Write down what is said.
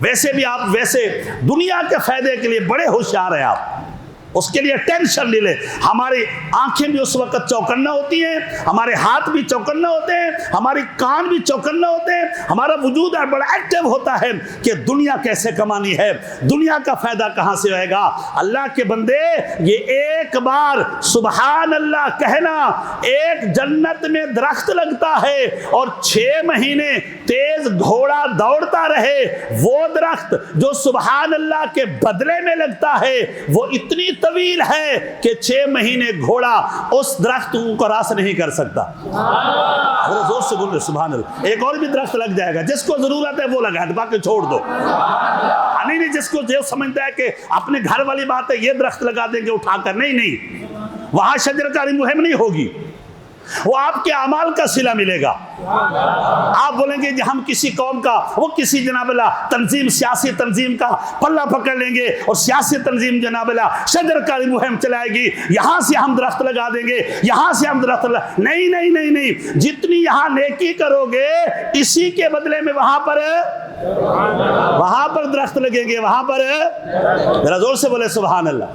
वैसे भी आप वैसे दुनिया के फायदे के लिए बड़े होशियार हैं आप, उसके लिए टेंशन नहीं ले। हमारी आंखें भी उस वक्त चौकन्ना होती हैं, हमारे हाथ भी चौकन्ना होते हैं, हमारी कान भी चौकन्ना होते हैं, हमारा वजूद बड़ा एक्टिव होता है कि दुनिया कैसे कमानी है, दुनिया का फायदा कहां से होएगा। अल्लाह के बंदे, ये एक बार सुबहान अल्लाह कहना, एक जन्नत में दरख्त लगता है और 6 महीने तेज घोड़ा दौड़ता रहे, वो दरख्त जो सुबहान अल्लाह के बदले में लगता है वो इतनी तवील है कि 6 महीने घोड़ा उस दरख्त को क्रॉस नहीं कर सकता। अगर जोर से बोल रहे सुभान अल्लाह। एक और भी दरख्त लग जाएगा, जिसको जरूरत है वो लगा दे, बाकी छोड़ दो। नहीं, जिसको जो समझता है कि अपने घर वाली बात है ये दरख्त लगा देंगे उठाकर, नहीं, वहां शजरकारी मुहिम नहीं होगी, वो आपके अमाल का सिला मिलेगा। आप बोलेंगे कि हम किसी कौम का, वो किसी जनाबला तंजीम, सियासी तंजीम का पल्ला पकड़ लेंगे और सियासी तंजीम जनाबला शजरकारी मुहिम चलाएगी, यहां से हम दरख्त लगा देंगे, यहां से हम दरख्त लगा। नहीं, जितनी यहां नेकी करोगे इसी के बदले में वहां पर दरख्त लगेंगे, वहां पर। जरा जोर से बोले सुभान अल्लाह।